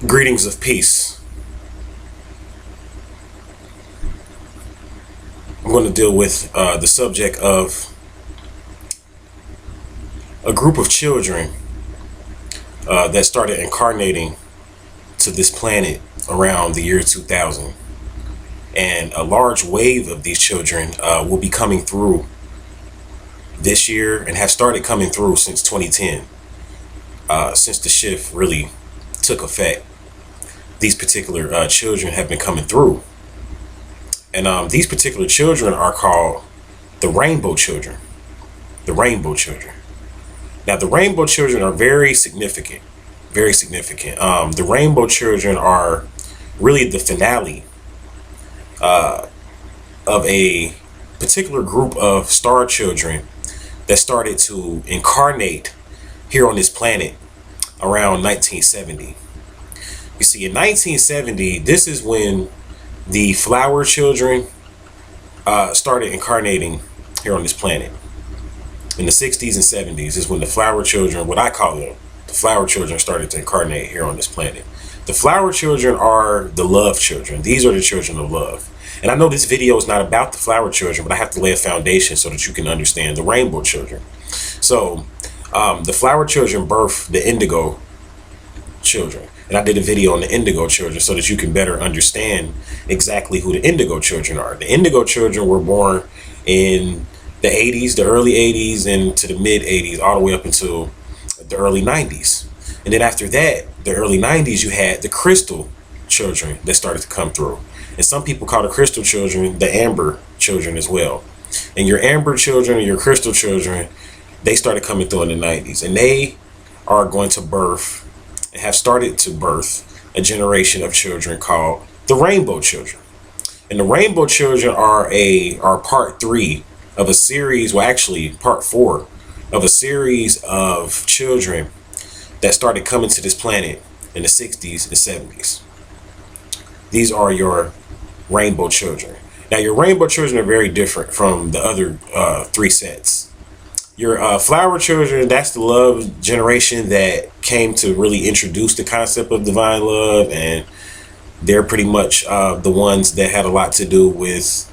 Greetings of peace. I'm going to deal with the subject of a group of children that started incarnating to this planet around the year 2000. And a large wave of these children will be coming through this year and have started coming through since 2010, since the shift really took effect. These particular children have been coming through. And these particular children are called the rainbow children. The rainbow children. Now, the rainbow children are very significant. Very significant. The rainbow children are really the finale of a particular group of star children that started to incarnate here on this planet around 1970. You see, in 1970, this is when the flower children started incarnating here on this planet. In the 60s and 70s is when the flower children, what I call them, the flower children started to incarnate here on this planet. The flower children are the love children. These are the children of love. And I know this video is not about the flower children, but I have to lay a foundation so that you can understand the rainbow children. So the flower children birth the indigo children. And I did a video on the indigo children so that you can better understand exactly who the indigo children are. The indigo children were born in the 80s, the early 80s, and to the mid 80s, all the way up until the early 90s. And then after that, the early 90s, you had the crystal children that started to come through. And some people call the crystal children the amber children as well. And your amber children and your crystal children, they started coming through in the 90s. And they are going to birth and have started to birth a generation of children called the rainbow children. And the rainbow children are part 3 of a series, well actually part 4 of a series of children that started coming to this planet in the 60s and 70s. These are your rainbow children. Now your rainbow children are very different from the other 3 sets. Your flower children, that's the love generation that came to really introduce the concept of divine love, and they're pretty much the ones that had a lot to do with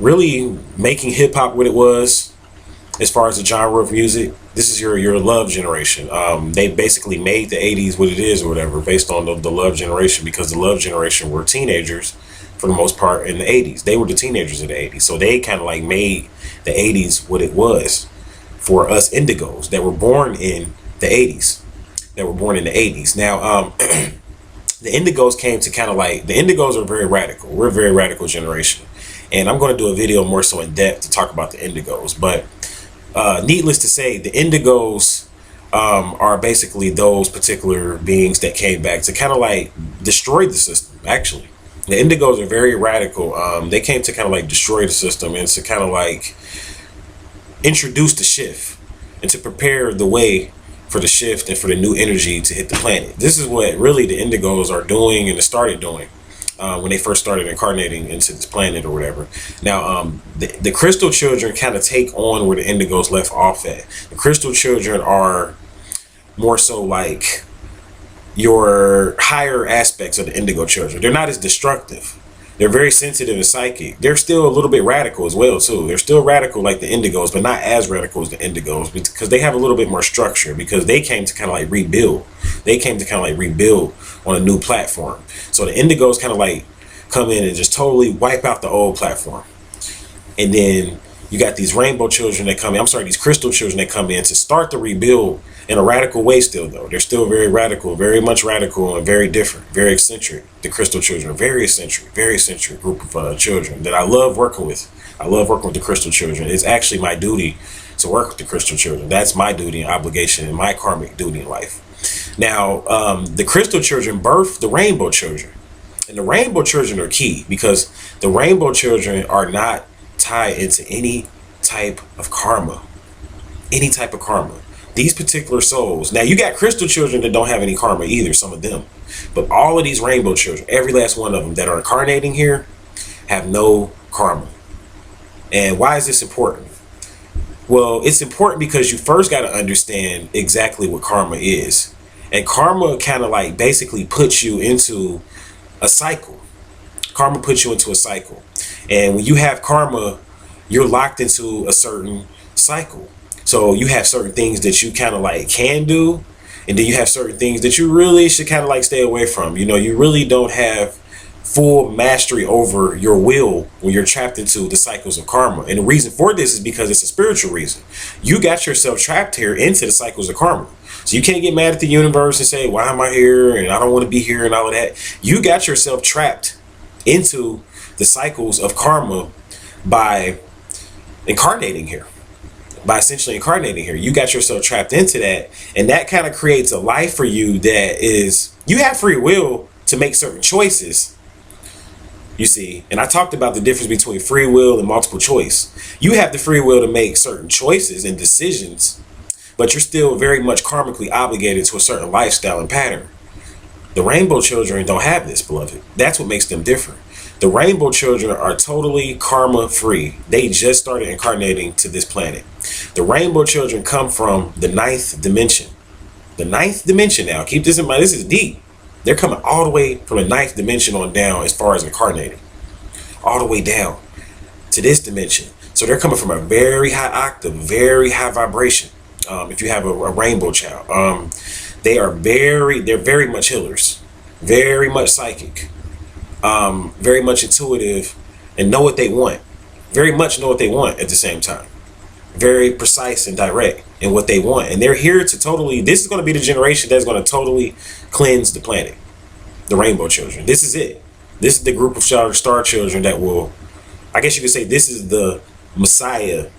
really making hip-hop what it was as far as the genre of music. This is your love generation. They basically made the 80s what it is or whatever based on the love generation, because the love generation were teenagers for the most part in the 80s. They were the teenagers of the 80s. So they kind of like made the 80s what it was for us indigos that were born in the 80s. Now, the indigos came to kind of like, the indigos are very radical. We're a very radical generation. And I'm going to do a video more so in depth to talk about the indigos. But needless to say, the indigos are basically those particular beings that came back to kind of like destroy the system, actually. The indigos are very radical. They came to kind of like destroy the system and to kind of like introduce the shift and to prepare the way for the shift and for the new energy to hit the planet. This is what really the indigos are doing and started doing when they first started incarnating into this planet or whatever. Now, the crystal children kind of take on where the indigos left off at. The crystal children are more so like your higher aspects of the indigo children. They're not as destructive. They're very sensitive and psychic. They're still a little bit radical as well too. They're still radical like the indigos, but not as radical as the indigos, because they have a little bit more structure, because they came to kind of like rebuild. They came to kind of like rebuild on a new platform. So the indigos kind of like come in and just totally wipe out the old platform. And then you got these rainbow children that come in, these crystal children that come in to start the rebuild in a radical way still, though. They're still very radical, very much radical, and very different, very eccentric. The crystal children are very eccentric group of children that I love working with. I love working with the crystal children. It's actually my duty to work with the crystal children. That's my duty and obligation and my karmic duty in life. Now, the crystal children birth the rainbow children. And the rainbow children are key, because the rainbow children are not tied into any type of karma. Any type of karma. These particular souls. Now, you got crystal children that don't have any karma either, some of them. But all of these rainbow children, every last one of them that are incarnating here, have no karma. And why is this important? Well, it's important because you first got to understand exactly what karma is. And karma kind of like basically puts you into a cycle. Karma puts you into a cycle. And when you have karma, you're locked into a certain cycle. So you have certain things that you kind of like can do, and then you have certain things that you really should kind of like stay away from. You know, you really don't have full mastery over your will when you're trapped into the cycles of karma. And the reason for this is because it's a spiritual reason. You got yourself trapped here into the cycles of karma. So you can't get mad at the universe and say, why am I here? And I don't want to be here and all of that. You got yourself trapped into the cycles of karma by incarnating here. By essentially incarnating here, you got yourself trapped into that, and that kind of creates a life for you that is, you have free will to make certain choices, you see. And I talked about the difference between free will and multiple choice. You have the free will to make certain choices and decisions, but you're still very much karmically obligated to a certain lifestyle and pattern. The rainbow children don't have this, beloved. That's what makes them different. The rainbow children are totally karma free. They just started incarnating to this planet. The rainbow children come from the ninth dimension. The ninth dimension now. Keep this in mind. This is deep. They're coming all the way from the ninth dimension on down as far as incarnating. All the way down to this dimension. So they're coming from a very high octave, very high vibration. If you have a rainbow child. They're very much healers. Very much psychic. Very much intuitive, and know what they want. Very much know what they want at the same time. Very precise and direct in what they want. And they're here to totally, this is going to be the generation that's going to totally cleanse the planet. The rainbow children. This is it. This is the group of star children that will, I guess you could say this is the Messiah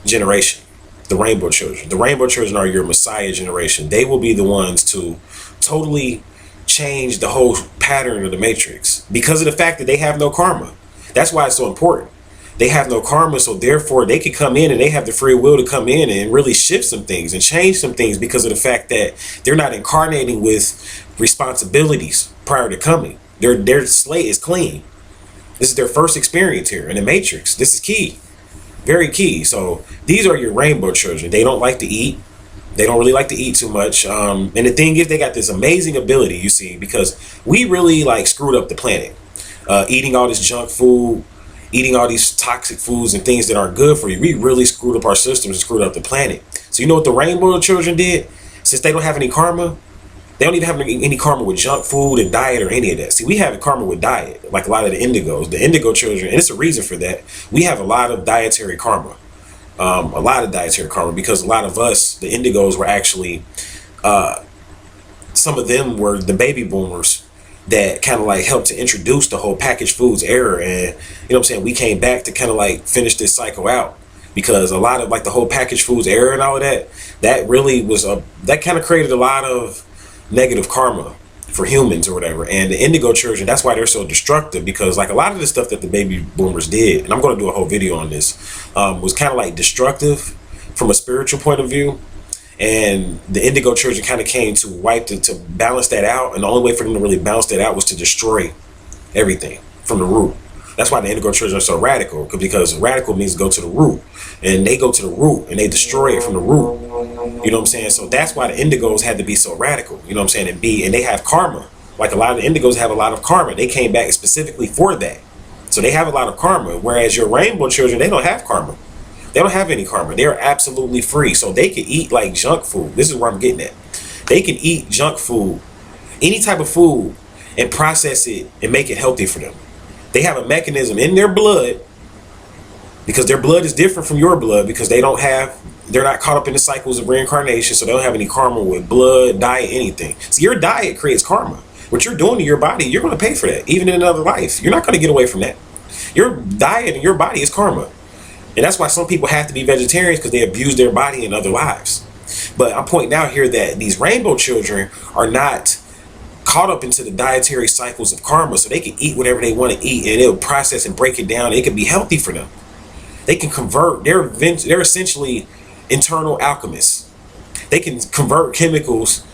generation. The rainbow children. The rainbow children are your Messiah generation. They will be the ones to totally change the whole pattern of the matrix because of the fact that they have no karma. That's why it's so important. They have no karma, so therefore they can come in and they have the free will to come in and really shift some things and change some things because of the fact that they're not incarnating with responsibilities prior to coming. Their slate is clean. This is their first experience here in the matrix. This is key. Very key. So these are your rainbow children. They don't like to eat. They don't really like to eat too much. And the thing is, they got this amazing ability, you see, because we really like screwed up the planet. Eating all this junk food, eating all these toxic foods and things that aren't good for you. We really screwed up our systems and screwed up the planet. So you know what the rainbow children did? Since they don't have any karma, they don't even have any karma with junk food and diet or any of that. See, we have karma with diet, like a lot of the indigos. The indigo children, and it's a reason for that. We have a lot of dietary karma. A lot of dietary karma because a lot of us, the indigos, were actually, some of them were the baby boomers that kind of like helped to introduce the whole packaged foods era. And you know what I'm saying? We came back to kind of like finish this cycle out because a lot of like the whole packaged foods era and all of that, that really was that kind of created a lot of negative karma for humans or whatever. And the indigo children, that's why they're so destructive, because like a lot of the stuff that the baby boomers did, and I'm going to do a whole video on this, was kind of like destructive from a spiritual point of view. And the indigo children kind of came to to balance that out. And the only way for them to really balance that out was to destroy everything from the root. That's why the indigo children are so radical, because radical means go to the root, and they go to the root and they destroy it from the root. You know what I'm saying? So that's why the indigos had to be so radical, you know what I'm saying? And they have karma. Like a lot of the indigos have a lot of karma. They came back specifically for that. So they have a lot of karma. Whereas your rainbow children, they don't have karma. They don't have any karma. They're absolutely free. So they can eat like junk food. This is where I'm getting at. They can eat junk food, any type of food, and process it and make it healthy for them. They have a mechanism in their blood, because their blood is different from your blood, because they're not caught up in the cycles of reincarnation, so they don't have any karma with blood, diet, anything. So your diet creates karma. What you're doing to your body, you're going to pay for that, even in another life. You're not going to get away from that. Your diet and your body is karma. And that's why some people have to be vegetarians, because they abuse their body in other lives. But I'm pointing out here that these rainbow children are not caught up into the dietary cycles of karma, so they can eat whatever they want to eat, and it'll process and break it down. It can be healthy for them. They can convert. They're essentially internal alchemists. They can convert chemicals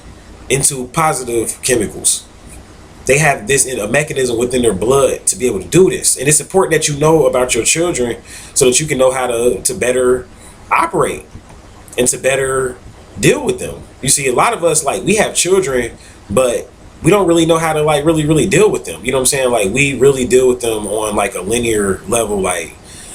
into positive chemicals. They have this in a mechanism within their blood to be able to do this. And it's important that you know about your children so that you can know how to better operate and to better deal with them. You see, a lot of us, like, we have children, but we don't really know how to, like, really deal with them. You know what I'm saying? Like, we really deal with them on, like, a linear level. Like,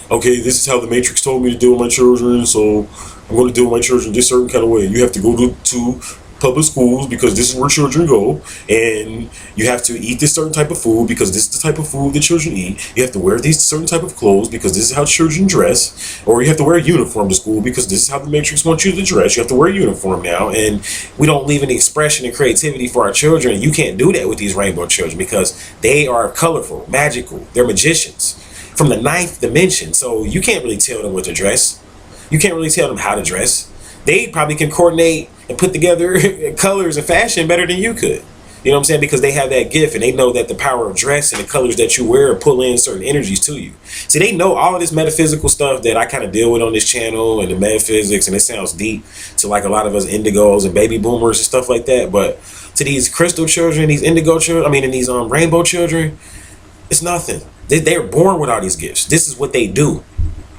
okay, this is how the Matrix told me to deal with my children, so I'm going to deal with my children this certain kind of way. You have to go to public schools because this is where children go, and you have to eat this certain type of food because this is the type of food that children eat. You have to wear these certain type of clothes because this is how children dress, or you have to wear a uniform to school because this is how the Matrix wants you to dress. You have to wear a uniform now, and we don't leave any expression and creativity for our children. You can't do that with these rainbow children because they are colorful, magical. They're magicians from the ninth dimension, so you can't really tell them what to dress. You can't really tell them how to dress. They probably can coordinate and put together colors and fashion better than you could. You know what I'm saying? Because they have that gift, and they know that the power of dress and the colors that you wear pull in certain energies to you. See, they know all of this metaphysical stuff that I kind of deal with on this channel, and the metaphysics, and it sounds deep to like a lot of us indigos and baby boomers and stuff like that. But to these crystal children, these indigo children, and these rainbow children, it's nothing. They're born with all these gifts. This is what they do.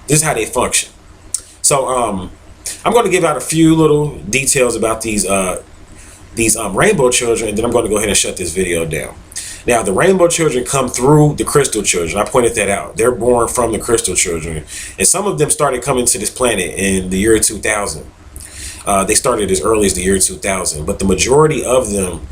This is how they function. So I'm going to give out a few little details about these rainbow children, and then I'm going to go ahead and shut this video down. Now, the rainbow children come through the crystal children. I pointed that out. They're born from the crystal children, and some of them started coming to this planet in the year 2000. They started as early as the year 2000, but the majority of them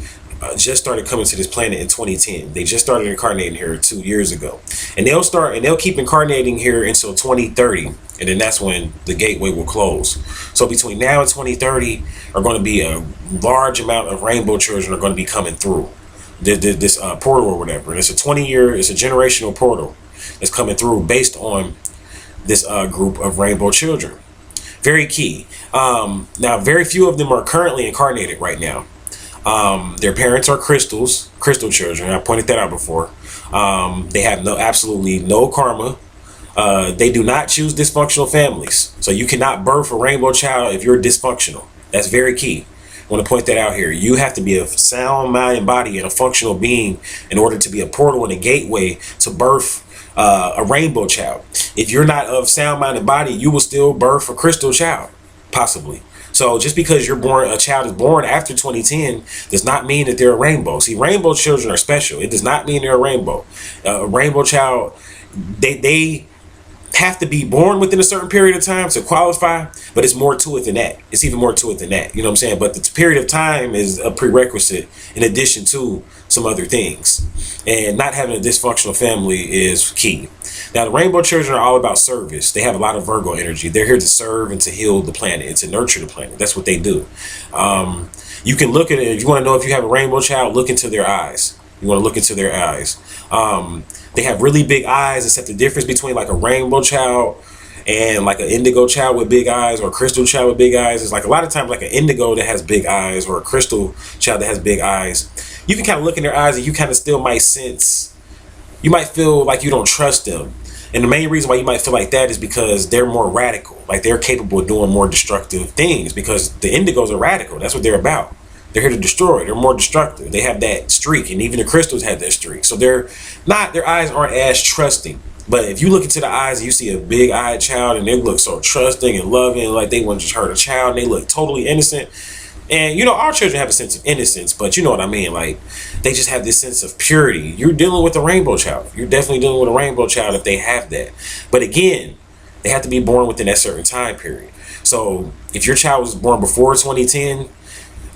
just started coming to this planet in 2010. They just started incarnating here 2 years ago, and they'll keep incarnating here until 2030, and then that's when the gateway will close. So between now and 2030 are going to be a large amount of rainbow children are going to be coming through this portal or whatever. And it's a generational portal that's coming through based on this group of rainbow children. Very key. Now, very few of them are currently incarnated right now. Their parents are crystal children. I pointed that out before. They have absolutely no karma. They do not choose dysfunctional families. So you cannot birth a rainbow child if you're dysfunctional. That's very key. I want to point that out here. You have to be a sound mind and body and a functional being in order to be a portal and a gateway to birth a rainbow child. If you're not of sound mind and body, you will still birth a crystal child, possibly. So just because a child is born after 2010 does not mean that they're a rainbow. See, rainbow children are special. It does not mean they're a rainbow. A rainbow child, they have to be born within a certain period of time to qualify, but it's more to it than that. It's even more to it than that. You know what I'm saying? But the period of time is a prerequisite in addition to some other things. And not having a dysfunctional family is key. Now, the rainbow children are all about service. They have a lot of Virgo energy. They're here to serve and to heal the planet and to nurture the planet. That's what they do. You can look at it. If you want to know if you have a rainbow child, look into their eyes. You want to look into their eyes. They have really big eyes, except the difference between like a rainbow child and like an indigo child with big eyes or a crystal child with big eyes is like a lot of times like an indigo that has big eyes or a crystal child that has big eyes. You can kind of look in their eyes and you kind of still might sense, you might feel like you don't trust them. And the main reason why you might feel like that is because they're more radical. Like they're capable of doing more destructive things because the indigos are radical. That's what they're about. They're here to destroy. They're more destructive. They have that streak, and even the crystals have that streak. So their eyes aren't as trusting. But if you look into the eyes and you see a big-eyed child and they look so trusting and loving, like they want to just hurt a child, and they look totally innocent. And, our children have a sense of innocence, but you know what I mean? Like, they just have this sense of purity. You're dealing with a rainbow child. You're definitely dealing with a rainbow child if they have that. But again, they have to be born within that certain time period. So if your child was born before 2010,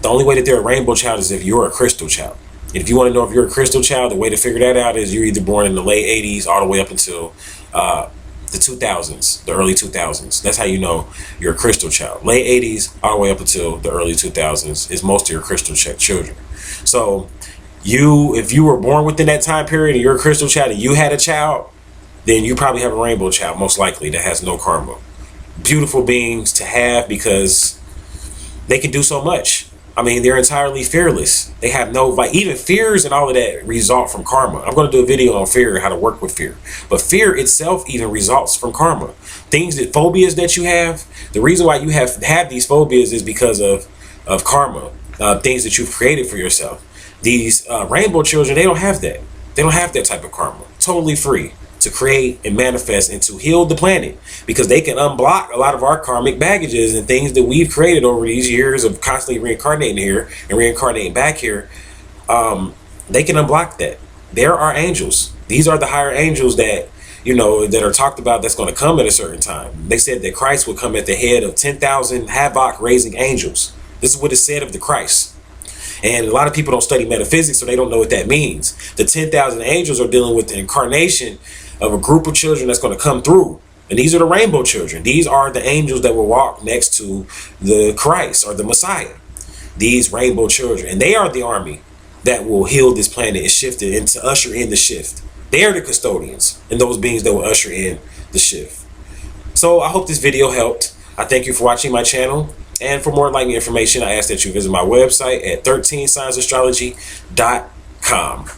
the only way that they're a rainbow child is if you're a crystal child. If you want to know if you're a crystal child, the way to figure that out is you're either born in the late 80s all the way up until the 2000s, the early 2000s. That's how you know you're a crystal child. Late 80s all the way up until the early 2000s is most of your crystal children. So if you were born within that time period and you're a crystal child and you had a child, then you probably have a rainbow child, most likely, that has no karma. Beautiful beings to have because they can do so much. They're entirely fearless. They have even fears and all of that result from karma. I'm going to do a video on fear and how to work with fear. But fear itself even results from karma. Phobias that you have, the reason why you have these phobias is because of karma, things that you've created for yourself. These rainbow children, they don't have that. They don't have that type of karma. Totally free. to create and manifest and to heal the planet, because they can unblock a lot of our karmic baggages and things that we've created over these years of constantly reincarnating here and reincarnating back here. They can unblock that. There are angels. These are the higher angels that, you know, that are talked about, that's going to come at a certain time. They said that Christ would come at the head of 10,000 havoc raising angels. This is what is said of the Christ. And a lot of people don't study metaphysics, so they don't know what that means. The 10,000 angels are dealing with the incarnation of a group of children that's going to come through. And these are the rainbow children. These are the angels that will walk next to the Christ or the Messiah. These rainbow children. And they are the army that will heal this planet and shift it and to usher in the shift. They are the custodians and those beings that will usher in the shift. So I hope this video helped. I thank you for watching my channel. And for more enlightening information, I ask that you visit my website at 13signsastrology.com.